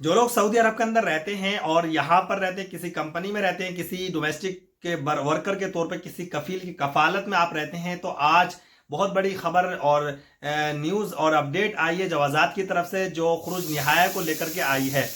जो लोग सऊदी अरब के अंदर रहते हैं और यहाँ पर रहते हैं, किसी कंपनी में रहते हैं, किसी डोमेस्टिक के वर्कर के तौर पे किसी कफील की कफालत में आप रहते हैं, तो आज बहुत बड़ी खबर और न्यूज़ और अपडेट आई है जवाजात की तरफ से, जो खुरूज निहाया को लेकर के आई है।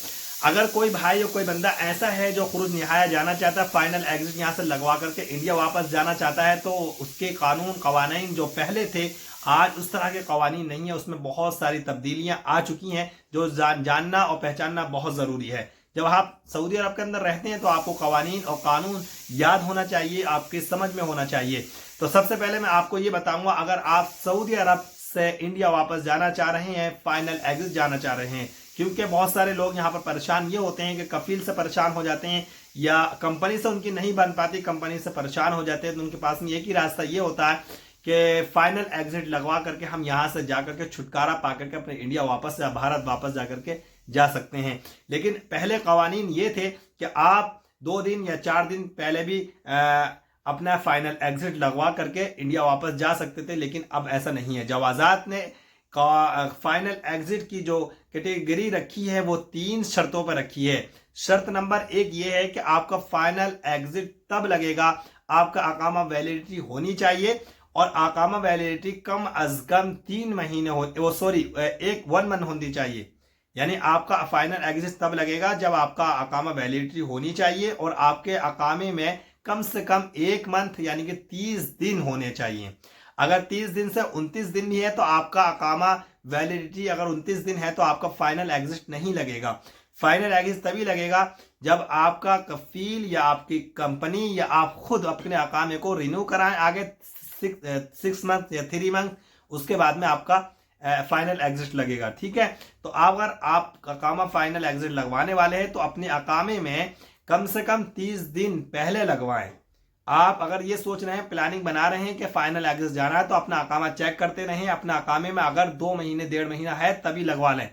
अगर कोई भाई या कोई बंदा ऐसा है जो खुरूज निहाया जाना चाहता है, फाइनल एग्जिट यहाँ से लगवा करके इंडिया वापस जाना चाहता है, तो उसके कानून कवानीन जो पहले थे आज उस तरह के कवानीन नहीं है, उसमें बहुत सारी तब्दीलियां आ चुकी हैं जो जानना और पहचानना बहुत ज़रूरी है। जब आप सऊदी अरब के अंदर रहते हैं तो आपको कवानीन और कानून याद होना चाहिए, आपकी समझ में होना चाहिए। तो सबसे पहले मैं आपको ये बताऊंगा, अगर आप सऊदी अरब से इंडिया वापस जाना चाह रहे हैं, फाइनल एग्जिट जाना चाह रहे हैं, क्योंकि बहुत सारे लोग यहाँ पर परेशान ये होते हैं कि कफील से परेशान हो जाते हैं या कंपनी से उनकी नहीं बन पाती, कंपनी से परेशान हो जाते हैं, तो उनके पास में एक ही रास्ता ये होता है कि फाइनल एग्जिट लगवा करके हम यहाँ से जा करके छुटकारा पा करके अपने इंडिया वापस या भारत वापस जा करके जा सकते हैं। लेकिन पहले कवानीन ये थे कि आप 2 दिन या 4 दिन पहले भी अपना फाइनल एग्जिट लगवा करके इंडिया वापस जा सकते थे, लेकिन अब ऐसा नहीं है। जवाजात ने फाइनल एग्जिट की जो कैटेगरी रखी है वो 3 शर्तों पर रखी है। शर्त नंबर 1 ये है कि आपका फाइनल एग्जिट तब लगेगा, आपका अकामा वैलिडिटी होनी चाहिए और अकामा वैलिडिटी कम अज कम 3 महीने एक 1 मंथ होनी चाहिए। यानी आपका फाइनल एग्जिट तब लगेगा जब आपका अकामा वैलिडिटी होनी चाहिए और आपके अकामे में कम से कम 1 मंथ यानी कि 30 दिन होने चाहिए। अगर 30 दिन से 29 दिन ही है तो आपका अकामा वैलिडिटी, अगर 29 दिन है तो आपका फाइनल एग्जिट नहीं लगेगा। फाइनल एग्जिट तभी लगेगा जब आपका कफील या आपकी कंपनी या आप खुद अपने अकामे को रिन्यू कराएं आगे 6 मंथ या 3 मंथ, उसके बाद में आपका फाइनल एग्जिट लगेगा। ठीक है, तो अगर आप अकामा फाइनल एग्जिट लगवाने वाले हैं तो अपने अकामे में कम से कम 30 दिन पहले लगवाएं। आप अगर ये सोच रहे हैं, प्लानिंग बना रहे हैं कि फाइनल एग्जिट जाना है, तो अपना अकामा चेक करते रहें। अपना अकामे में अगर 2 महीने 1.5 महीना है तभी लगवा लें।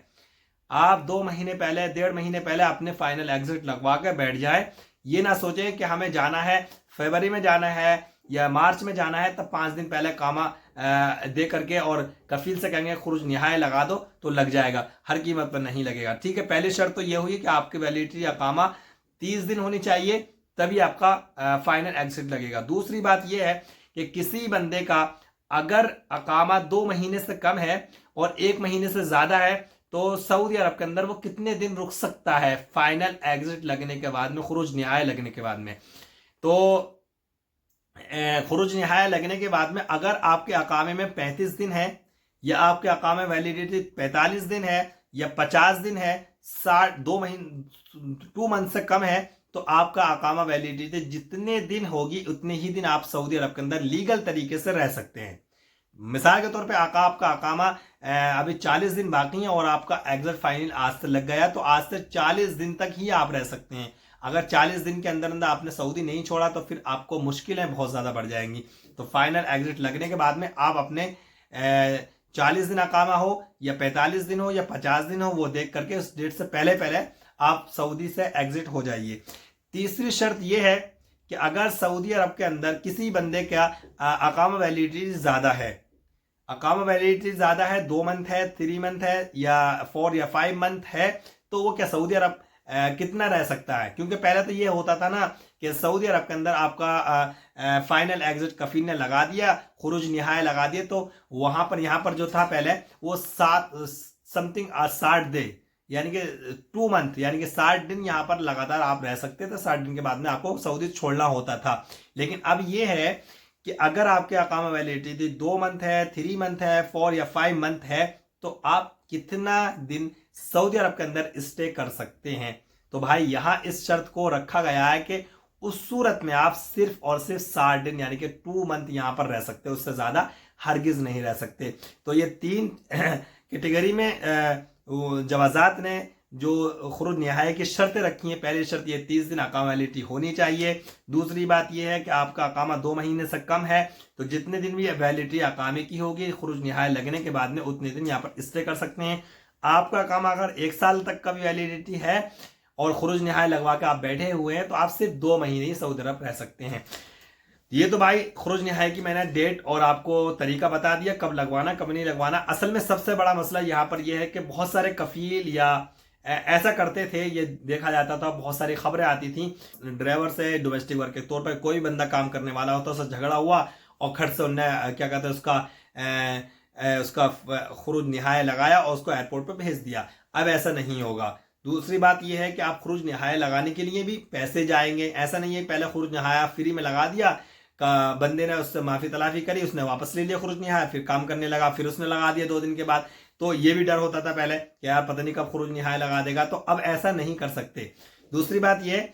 आप 2 महीने पहले 1.5 महीने पहले अपने फाइनल एग्जिट लगवा के बैठ जाए। ये ना सोचें कि हमें जाना है फरवरी में जाना है या मार्च में जाना है, तब 5 दिन पहले कामा दे करके और कफील से कहेंगे खुरूज निहाय लगा दो तो लग जाएगा। हर कीमत पर नहीं लगेगा। ठीक है, पहली शर्त तो ये हुई कि आपकी वैलिडिटी अकामा 30 दिन होनी चाहिए, तभी आपका फाइनल एग्जिट लगेगा। दूसरी बात यह है कि किसी बंदे का अगर अकामा 2 महीने से कम है और 1 महीने से ज्यादा है, तो सऊदी अरब के अंदर वो कितने दिन रुक सकता है फाइनल एग्जिट लगने के बाद में, खुरूज निहाय लगने के बाद में। तो खुरूज निहाया लगने के बाद में अगर आपके अकामे में 35 दिन है या आपके अकामे वैलिडिटी 45 दिन है या 50 दिन है, 2 महीने 2 मंथ से कम है, तो आपका अकामा वैलिडिटी जितने दिन होगी उतने ही दिन आप सऊदी अरब के अंदर लीगल तरीके से रह सकते हैं। मिसाल के तौर पे आपका अकामा अभी 40 दिन बाकी है और आपका एग्जिट फाइनल आज से लग गया, तो आज से 40 दिन तक ही आप रह सकते हैं। अगर 40 दिन के अंदर अंदर आपने सऊदी नहीं छोड़ा तो फिर आपको मुश्किलें बहुत ज़्यादा बढ़ जाएंगी। तो फाइनल एग्जिट लगने के बाद में आप अपने 40 दिन अकामा हो या 45 दिन हो या 50 दिन हो, वो देख करके उस डेट से पहले पहले आप सऊदी से एग्जिट हो जाइए। तीसरी शर्त यह है कि अगर सऊदी अरब के अंदर किसी बंदे का अकामा वैलिडिटी ज़्यादा है, अकामा वैलिडिटी ज़्यादा है, 2 मंथ है, 3 मंथ है या 4 या 5 मंथ है, तो वो क्या सऊदी अरब कितना रह सकता है? क्योंकि पहले तो ये होता था ना कि सऊदी अरब के अंदर आपका फाइनल एग्जिट कफील ने लगा दिया, खुरूज निहाय लगा दिए, तो वहां पर यहाँ पर जो था पहले वो 60 डे यानी कि 2 मंथ यानी कि 60 दिन यहाँ पर लगातार आप रह सकते थे। 60 दिन के बाद में आपको सऊदी छोड़ना होता था। लेकिन अब ये है कि अगर आपके अकामा वैलिडिटी 2 मंथ है, 3 मंथ है, 4 या 5 मंथ है, तो आप कितना दिन सऊदी अरब के अंदर स्टे कर सकते हैं। तो भाई यहाँ इस शर्त को रखा गया है कि उस सूरत में आप सिर्फ और सिर्फ 60 दिन यानी कि 2 मंथ यहाँ पर रह सकते हैं, उससे ज्यादा हरगिज नहीं रह सकते। तो ये 3 कैटेगरी में जवाजात ने जो खुरूज निहाया की शर्तें रखी हैं। पहली शर्त ये 30 दिन अकामा वैलिडिटी होनी चाहिए। दूसरी बात यह है कि आपका अकामा 2 महीने से कम है, तो जितने दिन भी वैलिडिटी अकामे की होगी खुरूज निहाया लगने के बाद में उतने दिन यहाँ पर स्टे कर सकते हैं। आपका अकामा अगर 1 साल तक का भी वैलिडिटी है और खुरूज निहाया लगवा के आप बैठे हुए हैं, तो आप सिर्फ 2 महीने ही सऊदी अरब रह सकते हैं। ये तो भाई खुरूज निहाया की मैंने डेट और आपको तरीका बता दिया, कब लगवाना कब नहीं लगवाना। असल में सबसे बड़ा मसला यहाँ पर यह है कि बहुत सारे कफील या ऐसा करते थे। ये देखा जाता था, बहुत सारी खबरें आती थी। ड्राइवर से डोमेस्टिक वर्क के तौर पर कोई बंदा काम करने वाला होता, उससे झगड़ा हुआ और खट से उनने क्या कहते हैं उसका खुरूज निहाय लगाया और उसको एयरपोर्ट पर भेज दिया। अब ऐसा नहीं होगा। दूसरी बात यह है कि आप खुरूज निहाय लगाने के लिए भी पैसे जाएंगे। ऐसा नहीं है पहले खुरूज निहाया फ्री में लगा दिया, का बंदे ने उससे माफी तलाफी करी, उसने वापस ले लिया खुरूज निहाय, फिर काम करने लगा, फिर उसने लगा दिया 2 दिन के बाद। तो ये भी डर होता था पहले कि यार पता नहीं कब खुरूज निहाय लगा देगा। तो अब ऐसा नहीं कर सकते। दूसरी बात यह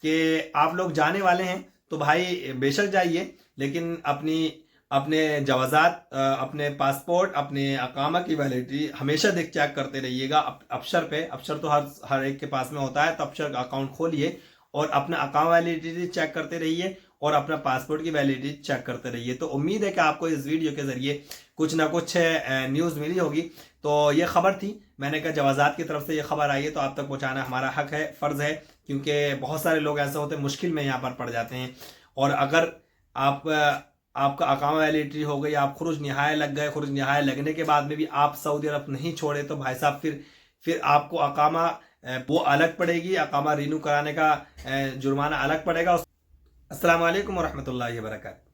कि आप लोग जाने वाले हैं तो भाई बेशक जाइए, लेकिन अपने जवाजात, अपने पासपोर्ट, अपने अकामा की वैलिडिटी हमेशा चेक करते रहिएगा। अफसर पे, अफसर तो हर एक के पास में होता है, तो अफसर का अकाउंट खोलिए और अपना अकाउंट वैलिडिटी चेक करते रहिए और अपना पासपोर्ट की वैलिडिटी चेक करते रहिए। तो उम्मीद है कि आपको इस वीडियो के जरिए कुछ ना कुछ न्यूज़ मिली होगी। तो ये खबर थी, मैंने कहा जवाजात की तरफ से ये खबर आई है तो आप तक पहुंचाना हमारा हक है, फ़र्ज़ है, क्योंकि बहुत सारे लोग ऐसे होते हैं मुश्किल में यहाँ पर पड़ जाते हैं। और अगर आपका अकामा वैलिडिटी हो गई, आप खुरूज निहाय लग गए, खुरूज निहाय लगने के बाद में भी आप सऊदी अरब नहीं छोड़े, तो भाई साहब फिर आपको अकामा वो अलग पड़ेगी, अकामा रिन्यू कराने का जुर्माना अलग पड़ेगा। अस्सलाम वालेकुम वरहमतुल्लाहि वबरकातुहू।